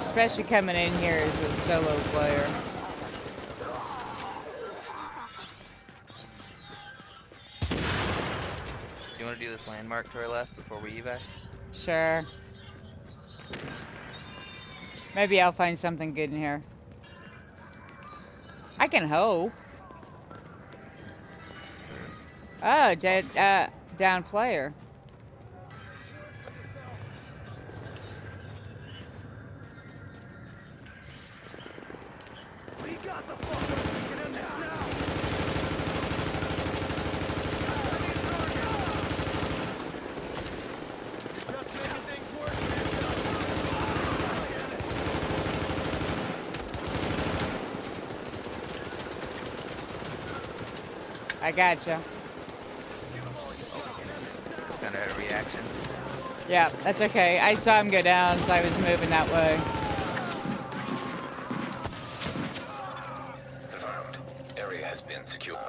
Especially coming in here as a solo player. You want to do this landmark to our left before we evac? Sure. Maybe I'll find something good in here. I can hope. Oh, dead, down player. We got the fuckers. Get in there now. Just making things worse. I gotcha. Just kind of had a reaction. Yeah, that's okay. I saw him go down, so I was moving that way. Confirmed. Area has been secured.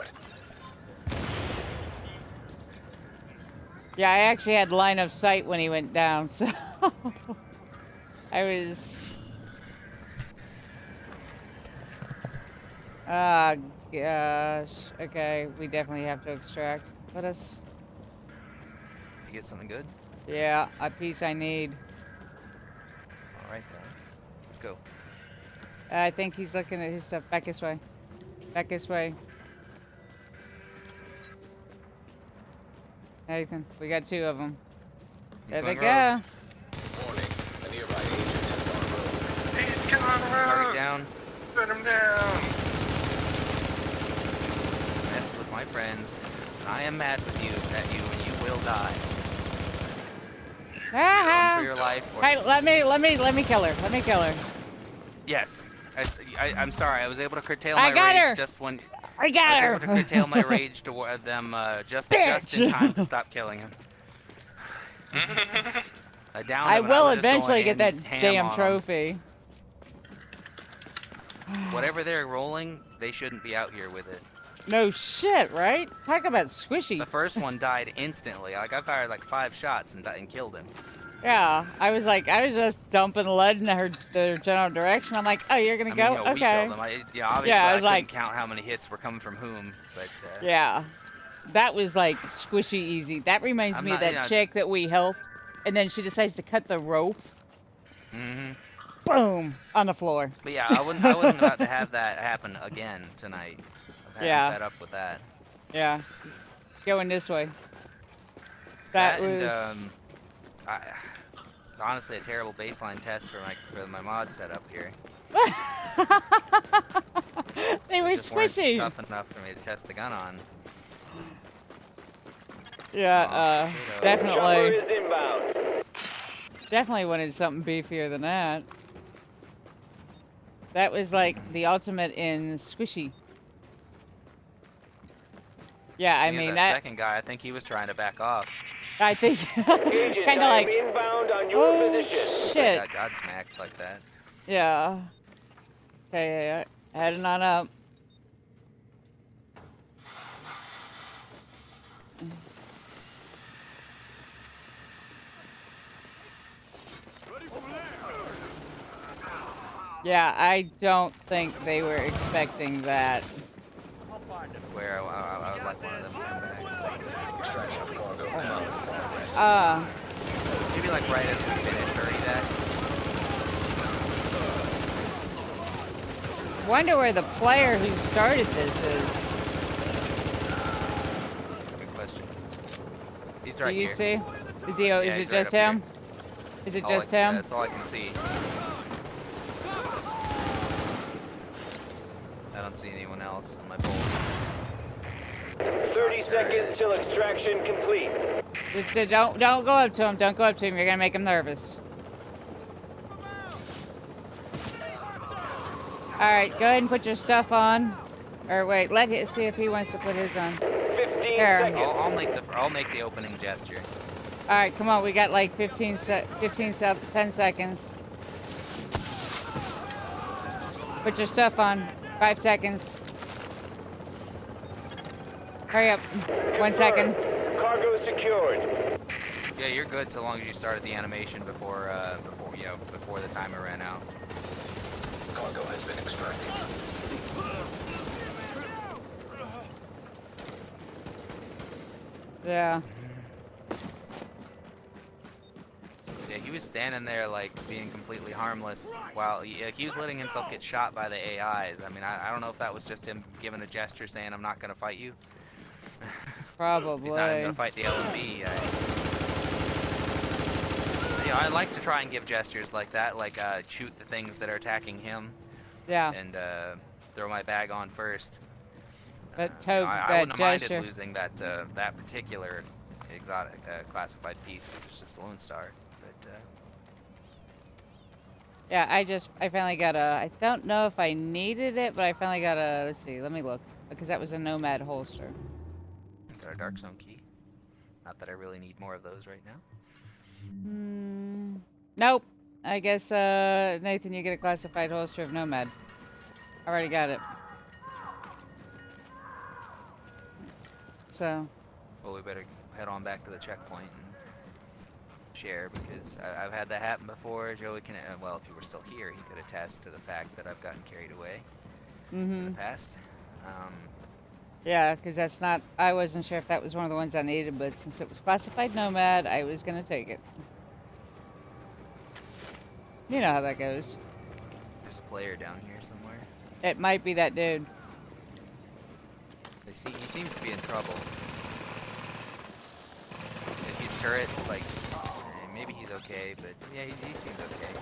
Yeah, I actually had line of sight when he went down, so I was. Ah, gosh. Okay, we definitely have to extract. Let us. You get something good? Yeah, a piece I need. All right then. Let's go. I think he's looking at his stuff. Back this way. Back this way. Nathan, we got two of them. There they going go. rogue. Warning. A nearby agent is on road. He's coming Target around. down. Put him down. Mess with my friends. I am mad with you at you, and you will die. Run for your life. Or... Hey, let me kill her. Let me kill her. Yes. I'm sorry. I was able to curtail I my got rage her. just when. I got I was her. able to curtail my rage toward them just in time to stop killing him. I downed I him and will was just eventually going get in that ham damn on 'em. trophy. Whatever they're rolling, they shouldn't be out here with it. No shit, right? Talk about squishy. The first one died instantly. Like I fired like 5 shots and killed him. Yeah, I was just dumping lead in their general direction. I'm like, oh, you're gonna I mean, go? you know, we Okay. killed him. Obviously I I was couldn't like- count how many hits were coming from whom, but Yeah, that was like squishy easy. That reminds I'm me not- of that yeah. chick that we helped, and then she decides to cut the rope. Mm-hmm. Boom on the floor. But yeah, I wasn't about to have that happen again tonight. I'm Yeah. fed up with that. Yeah, going this way. That was. And it's honestly a terrible baseline test for my mod setup here. They were Just weren't squishy. tough enough for me to test the gun on. Yeah, Chopper definitely. is inbound. Definitely wanted something beefier than that. That was like the ultimate in squishy. Yeah, I Thing is, mean that that. second guy, I think he was trying to back off. I think Agent, kind of I like, am inbound on your oh position. shit. I got smacked like that. Yeah. Okay, heading on up. Yeah, I don't think they were expecting that. Where I would like one of them to come back. Extraction of cargo now is in progress. Maybe like right as we finish or that. Wonder where the player who started this is. Good question. He's Do right you here. see? Is he? Is he's it right just up him? here. Is it All just I- him? That's all I can see. I don't see anyone else on my pole. 30 seconds till extraction complete. Just don't go up to him. Don't go up to him. You're gonna make him nervous. All right, go ahead and put your stuff on. Or wait, see if he wants to put his on. 15 Here. seconds. I'll make the opening gesture. All right, come on. We got like 10 seconds. Put your stuff on. 5 seconds. Hurry up. 1 second. Cargo secured. Yeah, you're good so long as you started the animation before before the timer ran out. Cargo has been extracted. Yeah. Yeah, he was standing there like being completely harmless while he was letting himself get shot by the AIs. I mean, I don't know if that was just him giving a gesture saying, "I'm not gonna fight you." Probably. He's not even gonna fight the LMB. Yeah, I like to try and give gestures like that, like shoot the things that are attacking him, Yeah. and throw my bag on first. That I wouldn't have gesture. minded losing that that particular exotic classified piece because it's just a Lone Star. But Yeah, I finally got a, I don't know if I needed it, but I finally got a, let's see, let me look. Because that was a Nomad holster. got a Dark Zone key. Not that I really need more of those right now. Nope. I guess, Nathan, you get a classified holster of Nomad. I already got it. So. Well, we better head on back to the checkpoint and share because I've had that happen before. Joey can, well, if he were still here, he could attest to the fact that I've gotten carried away in the past. Yeah, because that's not, I wasn't sure if that was one of the ones I needed, but since it was classified Nomad, I was going to take it. You know how that goes. There's a player down here somewhere. It might be that dude. He seems to be in trouble. If he's turrets, like, maybe he's okay, but yeah, he seems okay.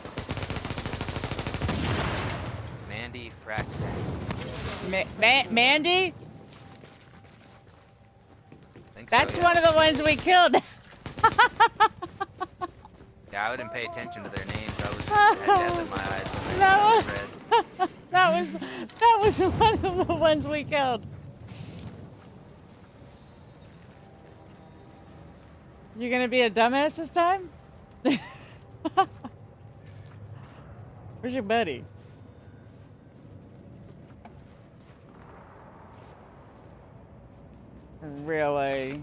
Mandy Fracture. Mandy? Think That's so, yeah. one of the ones we killed. Yeah, I wouldn't pay attention to their names. I was had death in my eyes when I read. that was one of the ones we killed. You gonna be a dumbass this time? Where's your buddy? Really?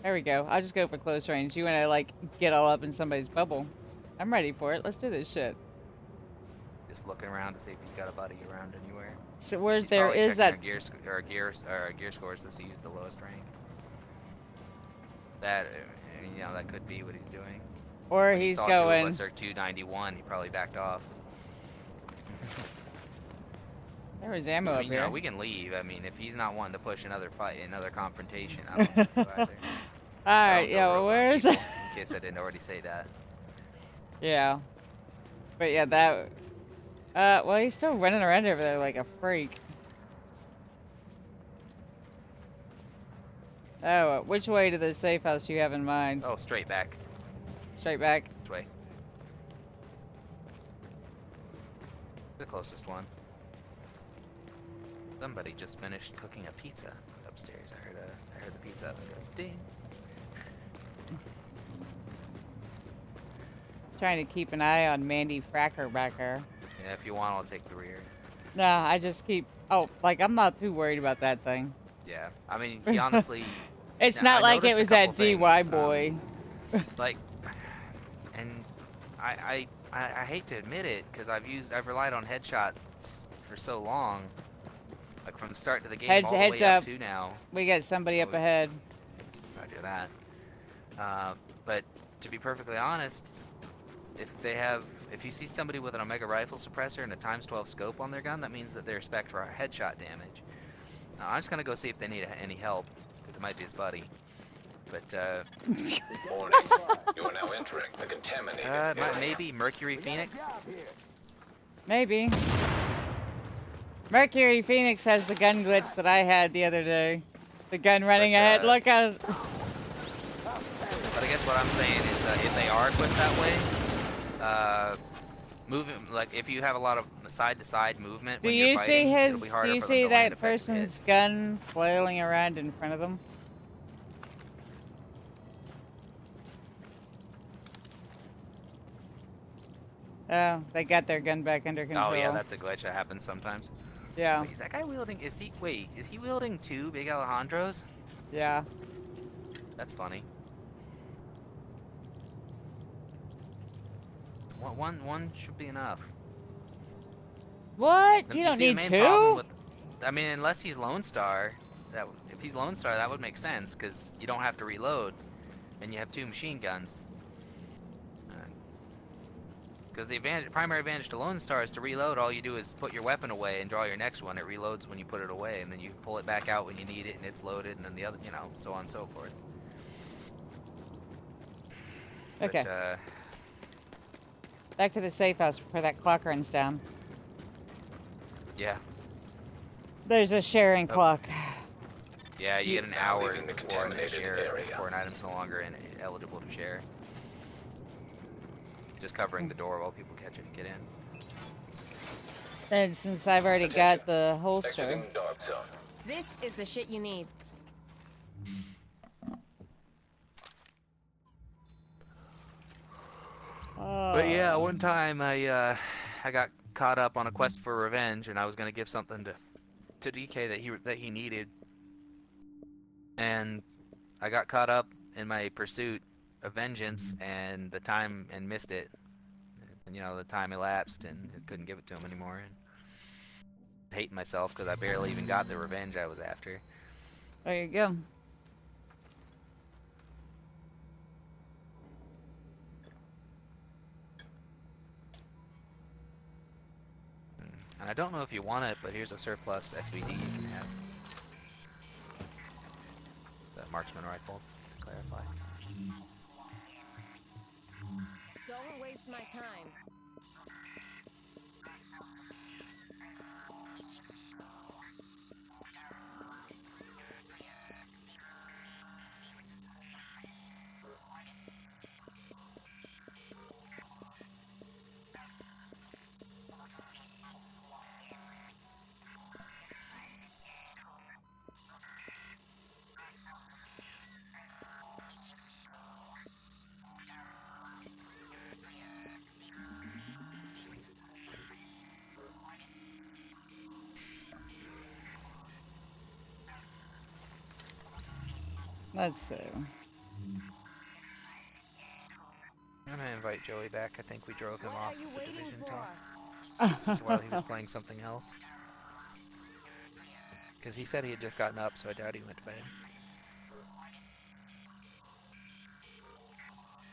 There we go. I'll just go for close range. You wanna like get all up in somebody's bubble? I'm ready for it. Let's do this shit. Just looking around to see if he's got a buddy around anywhere. So where He's there probably is that? checking our gear scores to see who's the lowest rank. That you know that could be what he's doing. Or When he he's saw two of going. us are 291. He probably backed off. There was ammo I up mean, you here. know, we can leave. I mean, if he's not wanting to push another fight, another confrontation, I don't want to either. Alright, yeah, well, where's... In case I didn't already say that. Yeah. But yeah, that... well, he's still running around over there like a freak. Oh, which way to the safe house you have in mind? Oh, straight back. Straight back? Which way? The closest one. Somebody just finished cooking a pizza upstairs. I heard the pizza oven go ding. Trying to keep an eye on Mandy Fracker back there. Yeah, if you want, I'll take the rear. No, I just keep... Oh, like, I'm not too worried about that thing. Yeah, I mean, he honestly... It's now, not I like it noticed a was that couple DY things, boy. Like, and I hate to admit it, because I've relied on headshots for so long. Like, from the start to the game, all the Heads way up up. to now. We got somebody up ahead. Roger that. But to be perfectly honest, if you see somebody with an Omega rifle suppressor and a ×12 scope on their gun, that means that they're spec'd for headshot damage. I'm just gonna go see if they need any help, because it might be his buddy. But Warning. You are now entering the contaminated area. maybe Mercury Phoenix. Maybe. Mercury Phoenix has the gun glitch that I had the other day. The gun running ahead. Look at. But I guess what I'm saying is, if they are equipped that way, moving like if you have a lot of side-to-side movement Do when you you're fighting, see his? it'll be Do harder you for them see to land that effective person's hits. gun flailing around in front of them? Oh, they got their gun back under control. Oh yeah, that's a glitch that happens sometimes. Yeah. Wait, is that guy wielding? Is he wielding two big Alejandros? Yeah. That's funny. One should be enough. What? The- You don't see, the need main two? problem with, I mean, unless he's Lone Star, if he's Lone Star, that would make sense because you don't have to reload, and you have 2 machine guns. Because the primary advantage to Lone Star is to reload. All you do is put your weapon away and draw your next one. It reloads when you put it away, and then you pull it back out when you need it, and it's loaded, and then the other, you know, so on and so forth. Okay. But, Back to the safe house before that clock runs down. yeah. There's a sharing clock. Yeah, you get an Now hour leaving the before contaminated area. before an item's no longer eligible to share. Just covering the door while people catch it and get in. And since I've already got the holster. Exiting dark zone. This is the shit you need. But yeah, one time I got caught up on a quest for revenge, and I was gonna give something to DK that he needed, and I got caught up in my pursuit of vengeance and missed it. And, you know, the time elapsed and I couldn't give it to him anymore. And hating myself because I barely even got the revenge I was after. There you go. And I don't know if you want it, but here's a surplus SVD you can have. The marksman rifle, to clarify. Don't waste my time. Let's see. I'm gonna invite Joey back. I think we drove him What off are you the waiting division for? talk. That's while he was playing something else. Because he said he had just gotten up, so I doubt he went to bed.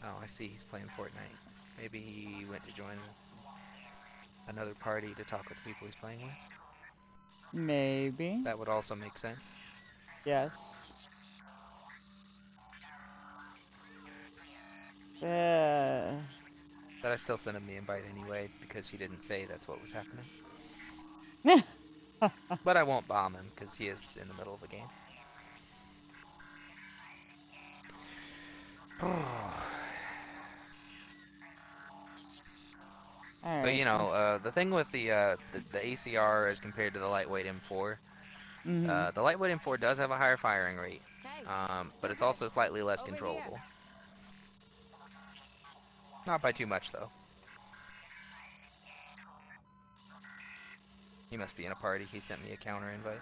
Oh, I see. He's playing Fortnite. Maybe he went to join another party to talk with the people he's playing with. Maybe. That would also make sense. Yes. But I still sent him the invite anyway because he didn't say that's what was happening. But I won't bomb him because he is in the middle of a game. All But right. you know, the thing with the ACR as compared to the lightweight M4, the lightweight M4 does have a higher firing rate, Hey, but it's also slightly less Over here. controllable. Not by too much though. He must be in a party. He sent me a counter invite.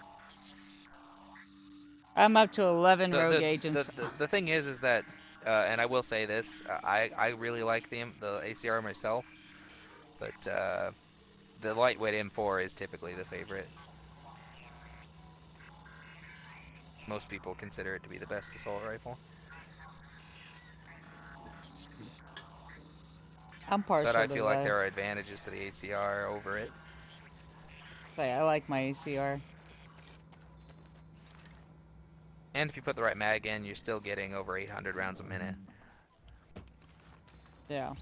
I'm up to 11 rogue the, agents. the thing is that, and I will say this, I really like the ACR myself, but the lightweight M4 is typically the favorite. Most people consider it to be the best assault rifle. I'm partial But I to feel like that. there are advantages to the ACR over it. Say, I like my ACR. And if you put the right mag in, you're still getting over 800 rounds a minute. Yeah.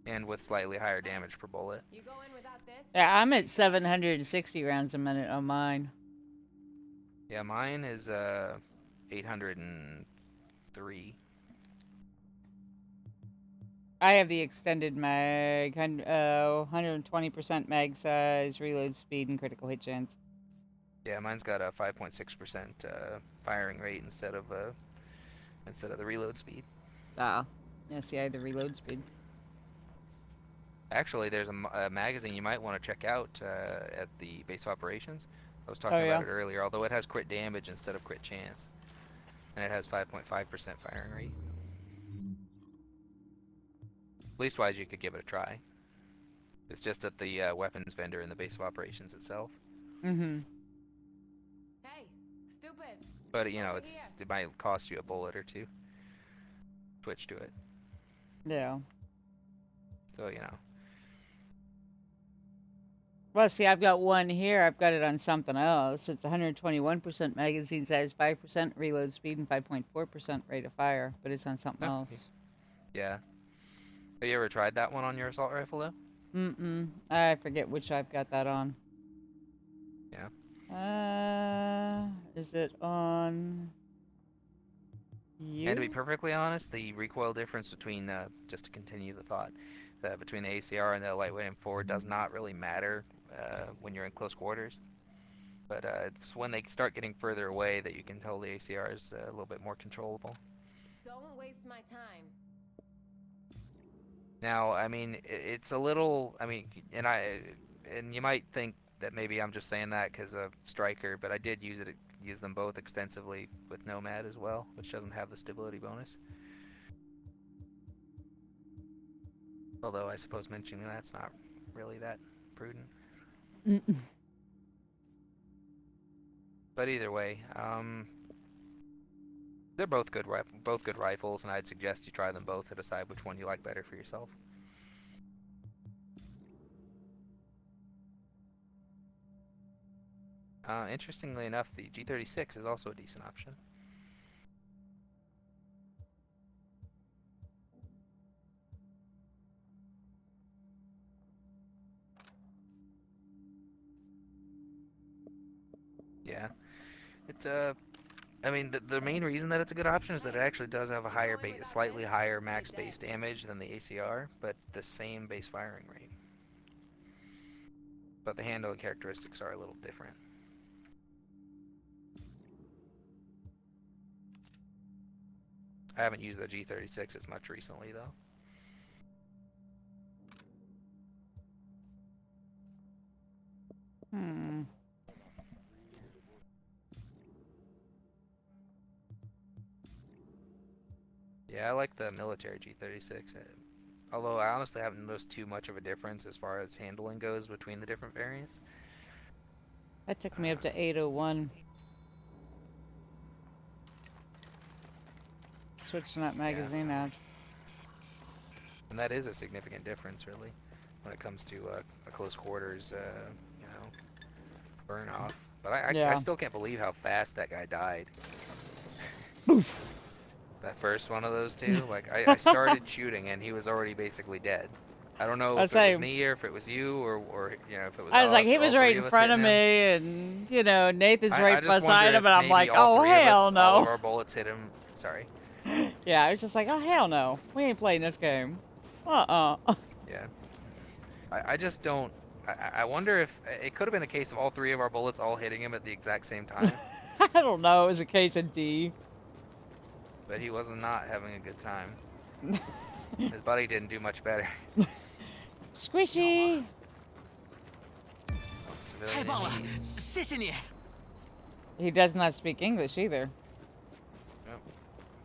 And with slightly higher damage per bullet. You go in without this? Yeah, I'm at 760 rounds a minute on mine. Yeah, mine is 803. I have the extended mag, 120% mag size, reload speed, and critical hit chance. Yeah, mine's got a 5.6% firing rate instead of the reload speed. Ah, yeah, see, I have the reload speed. Actually, there's a magazine you might want to check out at the base of operations. I was talking Oh, yeah? about it earlier, although it has crit damage instead of crit chance. And it has 5.5% firing rate. Leastwise, you could give it a try. It's just at the weapons vendor in the base of operations itself. Mm-hmm. Hey, stupid. But you know, Over it here. might cost you a bullet or two. Switch to it. Yeah. So you know. Well, see, I've got one here. I've got it on something else. It's 121% magazine size, 5% reload speed, and 5.4% rate of fire. But it's on something Oh, else. yeah. Have you ever tried that one on your assault rifle though? Mm-mm. I forget which I've got that on. Yeah. Is it on you? And to be perfectly honest, the recoil difference between, just to continue the thought, between the ACR and the lightweight M4 does not really matter when you're in close quarters. But it's when they start getting further away that you can tell the ACR is a little bit more controllable. Don't waste my time. Now, I mean, it's a little, I mean, and you might think that maybe I'm just saying that because of Striker, but I did use them both extensively with Nomad as well, which doesn't have the stability bonus. Although I suppose mentioning that's not really that prudent. Mm-mm. But either way, they're both good rifles, and I'd suggest you try them both to decide which one you like better for yourself. Interestingly enough, the G36 is also a decent option. Yeah, it's I mean, the main reason that it's a good option is that it actually does have a higher slightly higher max base damage than the ACR, but the same base firing rate. But the handling characteristics are a little different. I haven't used the G36 as much recently, though. Hmm. Yeah, I like the military G36. Although I honestly haven't noticed too much of a difference as far as handling goes between the different variants. That took me up to 801. Switching that magazine out. And that is a significant difference, really, when it comes to a close quarters, you know, burn off. But I still can't believe how fast that guy died. That first one of those two, like I started shooting and he was already basically dead. I don't know if it was me or if it was you or you know if it was. I was like, he was right in front of him. me, and you know, Nathan's I right just beside wonder him, if and I'm maybe like, all oh three of hell us, all of no. our bullets hit him. Sorry. Yeah, I was just like, oh hell no, we ain't playing this game. Yeah. I just don't. I wonder if it could have been a case of all three of our bullets all hitting him at the exact same time. I don't know. It was a case of D. But he was not having a good time. His buddy didn't do much better. Squishy. He does not speak English either. Yep.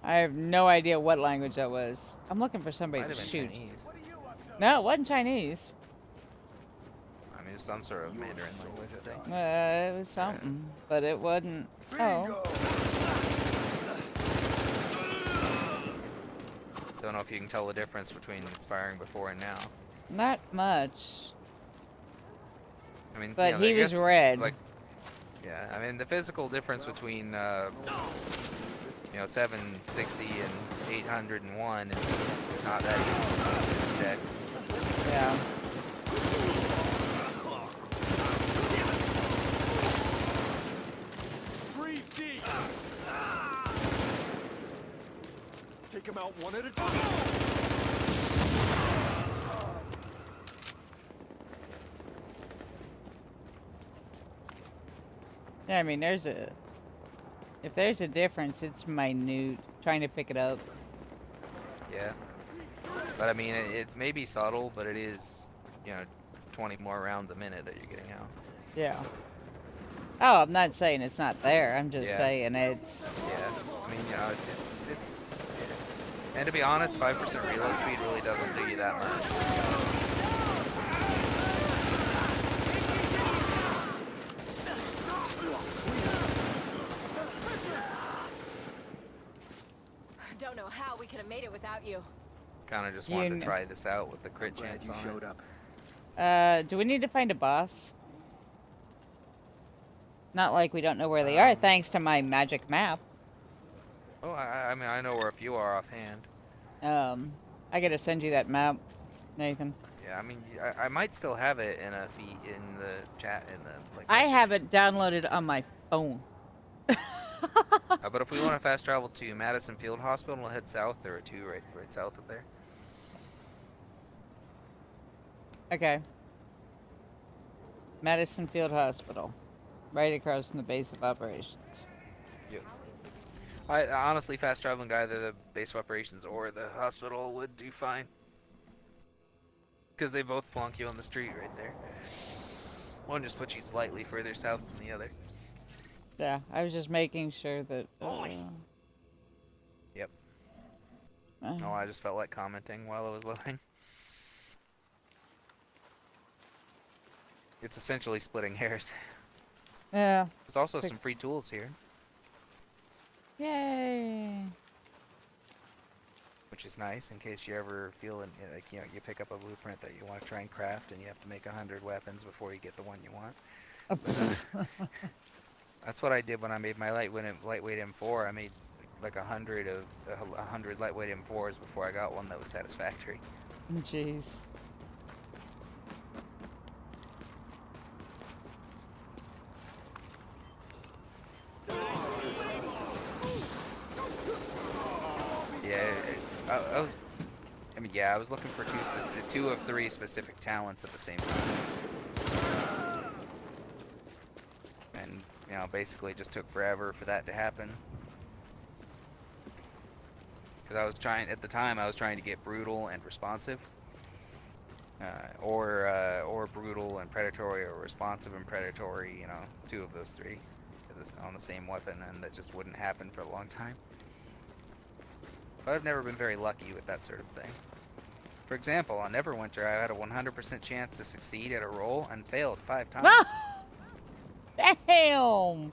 I have no idea what language that was. I'm looking for somebody Might to have been shoot. Chinese. No, it wasn't Chinese. I mean, some sort of Mandarin language, I think. It was something, but it wasn't. Oh. Don't know if you can tell the difference between its firing before and now. Not much. I mean, But you know, he I was guess, red. Like, yeah, I mean, the physical difference between, you know, 760 and 801 is not that easy to detect. Yeah. Take him out one at a time. Yeah, I mean, if there's a difference, it's minute. Trying to pick it up. Yeah. But I mean, it may be subtle, but it is, you know, 20 more rounds a minute that you're getting out. Yeah. Oh, I'm not saying it's not there. I'm just Yeah. saying it's. Yeah. I mean, you know, it's And to be honest, 5% reload speed really doesn't do you that much. Don't know how we could have made it without you. Kind of just You wanted to kn- try this out with the crit Glad chance you on showed it. up. Do we need to find a boss? Not like we don't know where they are, thanks to my magic map. Oh, I mean, I know where a few are offhand. I gotta send you that map, Nathan. Yeah, I mean, I might still have it in a feed in the chat in the like. I message. have it downloaded on my phone. But if we want to fast travel to Madison Field Hospital, we'll head south. There are two right south of there. Okay. Madison Field Hospital. Right across from the base of operations. I honestly, fast traveling to either the base of operations or the hospital would do fine. Because they both plonk you on the street right there. One just puts you slightly further south than the other. Yeah, I was just making sure that. Yep. uh, Oh, I just felt like commenting while I was loading. It's essentially splitting hairs. yeah. There's also Six- some free tools here, Yay. which is nice in case you ever feel like you pick up a blueprint that you want to try and craft, and you have to make 100 weapons before you get the one you want. That's what I did when I made my lightweight M4. I made like 100 lightweight M4s before I got one that was satisfactory. Jeez. Yeah, I was looking for two of three specific talents at the same time. And, basically just took forever for that to happen. Because at the time, I was trying to get brutal and responsive. Or brutal and predatory, or responsive and predatory, two of those three on the same weapon, and that just wouldn't happen for a long time. But I've never been very lucky with that sort of thing. For example, on Neverwinter, I had a 100% chance to succeed at a roll and failed 5 times. Damn!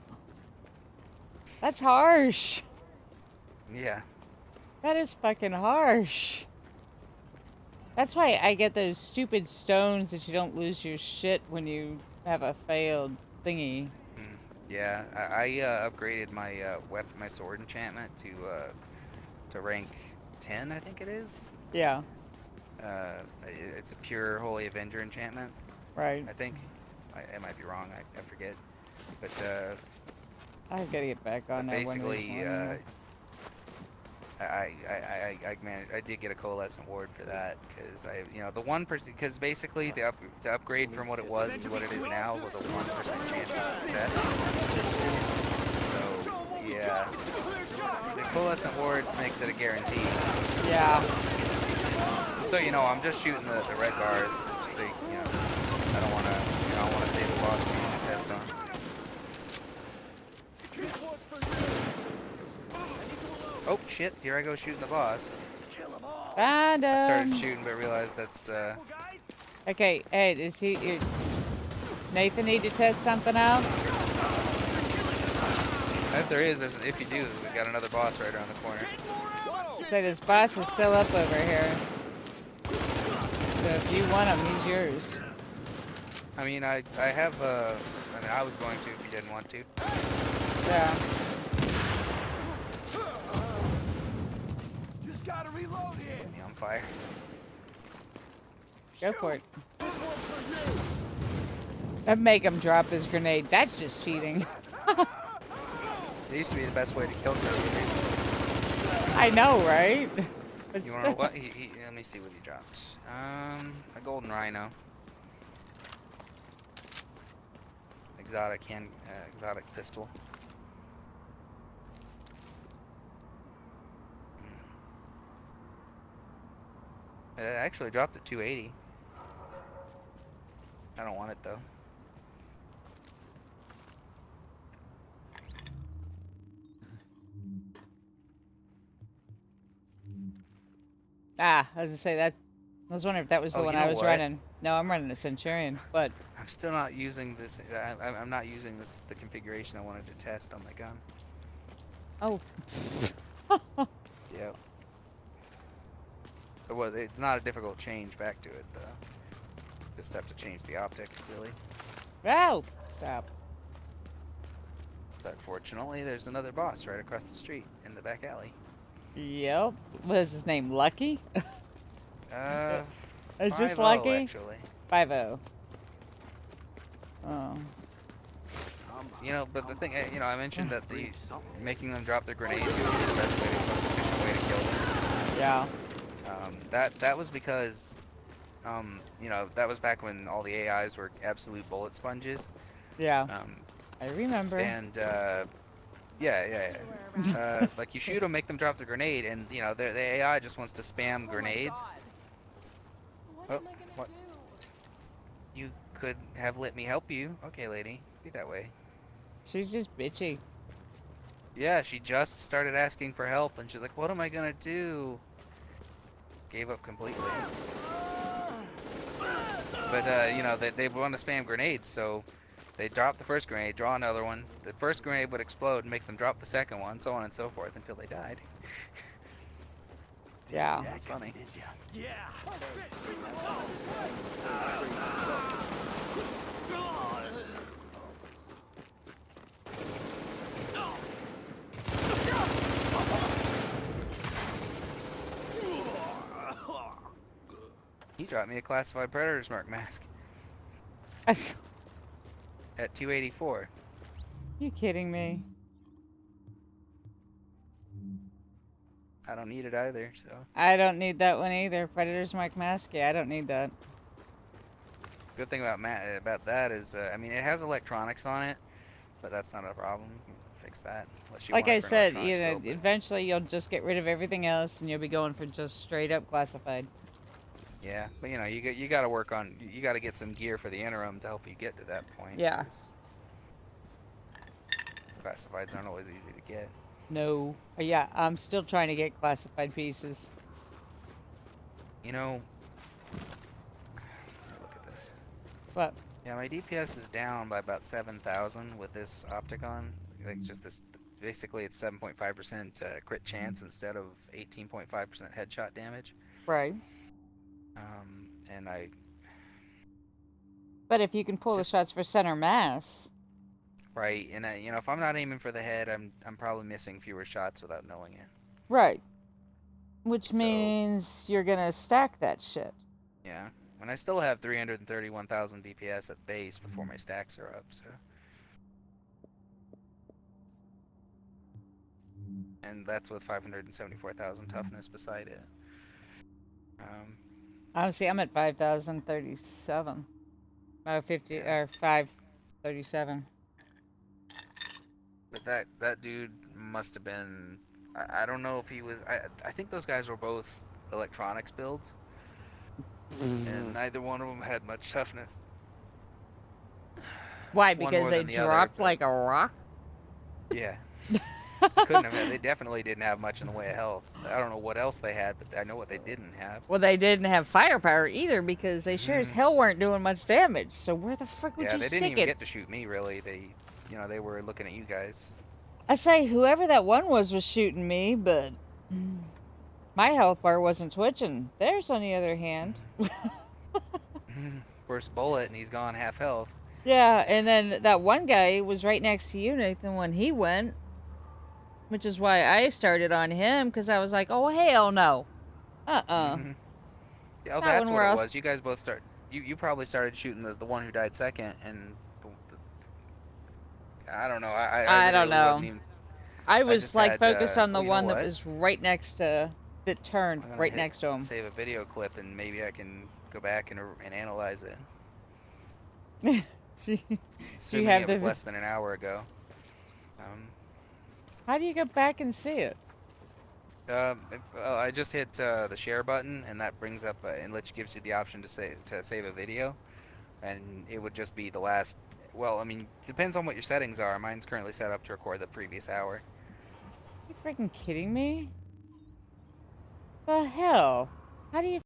That's harsh. Yeah. That is fucking harsh. That's why I get those stupid stones that you don't lose your shit when you have a failed thingy. Yeah, I upgraded my my sword enchantment to rank 10, I think it is. Yeah, It's a pure Holy Avenger enchantment, right. I think. I might be wrong, I forget. But I gotta get back on there. basically, I did get a coalescent ward for that, because because basically the upgrade from what it was to what it is now was a 1% chance of success. So yeah, the coalescent ward makes it a guarantee. Yeah. So I'm just shooting the red bars, so I don't want to save the boss for you to test on. Oh shit! Here I go shooting the boss. Found I started him. shooting, but realized that's Okay, hey, Nathan need to test something out? if there is, if you do, we got another boss right around the corner. Say this boss is still up over here. So if you want him, he's yours. I mean, I have I was going to if you didn't want to. Yeah. Just gotta reload here. Get me on fire. Go for it. That'd make him drop his grenade. That's just cheating. It used to be the best way to kill characters. I know, right? But You want to know what? Let me see what he dropped. A golden rhino. Exotic pistol. It actually dropped at 280. I don't want it though. Ah, I was gonna say that. I was wondering if that was the Oh, one you I know was what? running. No, I'm running a Centurion, but I'm still not using this. I'm not using the configuration I wanted to test on my gun. oh. Yep. It's not a difficult change back to it though. Just have to change the optics really. Wow! Stop. But fortunately, there's another boss right across the street in the back alley. Yep. What is his name? Lucky? Uh, Is this 5-0 Lucky? actually. 5-0. Oh. You know, but the thing, you know, I mentioned that making them drop their grenades would be the best way, the most efficient way to kill them. Yeah. That was because, you know, that was back when all the AIs were absolute bullet sponges. Yeah. Um, I remember. and like you shoot them, make them drop the grenade, and you know, the AI just wants to spam grenades. What Oh, am I gonna what? do? You could have let me help you. Okay, lady, be that way. She's just bitchy. Yeah, she just started asking for help, and she's like, "What am I gonna do?" Gave up completely. But you know, they want to spam grenades, so they drop the first grenade, draw another one. The first grenade would explode and make them drop the second one, so on and so forth until they died. Yeah. That's funny. Yeah. He dropped me a classified predator's mark mask at 284. You kidding me? I don't need it either, so. I don't need that one either. Predator's Mark Mask. Yeah, I don't need that. Good thing about that is, I mean, it has electronics on it, but that's not a problem. You can fix that unless you Like want I it for an said, you electronics know, build, but- eventually you'll just get rid of everything else and you'll be going for just straight up classified. Yeah, but you know, you got to work on, you got to get some gear for the interim to help you get to that point. Yeah. 'Cause classifieds aren't always easy to get. No. Yeah, I'm still trying to get classified pieces. You know, look at this. But Yeah, my DPS is down by about 7,000 with this Opticon. Like just this, basically it's 7.5% crit chance instead of 18.5% headshot damage. right. And But if you can pull the Just- shots for center mass, right, and you know, if I'm not aiming for the head, I'm probably missing fewer shots without knowing it. right. Which So- means you're gonna stack that shit. Yeah, and I still have 331,000 DPS at base before my stacks are up. So, and that's with 574,000 toughness beside it. Honestly, I'm at 5,037. Oh, 50 Yeah. or 537. But that dude must have been. I don't know if he was. I think those guys were both electronics builds, and neither one of them had much toughness. Why? One Because more they than the other, dropped but- like a rock? Yeah. Couldn't have. They definitely didn't have much in the way of health. I don't know what else they had, but I know what they didn't have. Well, they didn't have firepower either because they sure as Mhm. hell weren't doing much damage. So where the frick would Yeah, you they didn't stick even it? get to shoot me really. You know, they were looking at you guys. I say whoever that one was shooting me, but my health bar wasn't twitching. Theirs, on the other hand. First bullet, and he's gone half health. Yeah, and then that one guy was right next to you, Nathan, when he went. Which is why I started on him, because I was like, oh, hell no. Mhm. Yeah, oh, Not that's when what we're it all- was. You guys both start. You probably started shooting the one who died second, and I don't know. I don't literally know. wasn't even- I was just like had, focused on the oh, you know one that what? was right next to, that turned I'm gonna right hit next to him. Save a video clip, and maybe I can go back and analyze it. Assuming have it was the- less than an hour ago. How do you go back and see it? I just hit the share button, and that brings up and gives you the option to save a video, and it would just be the last. Well, I mean, depends on what your settings are. Mine's currently set up to record the previous hour. Are you freaking kidding me? The hell? How do you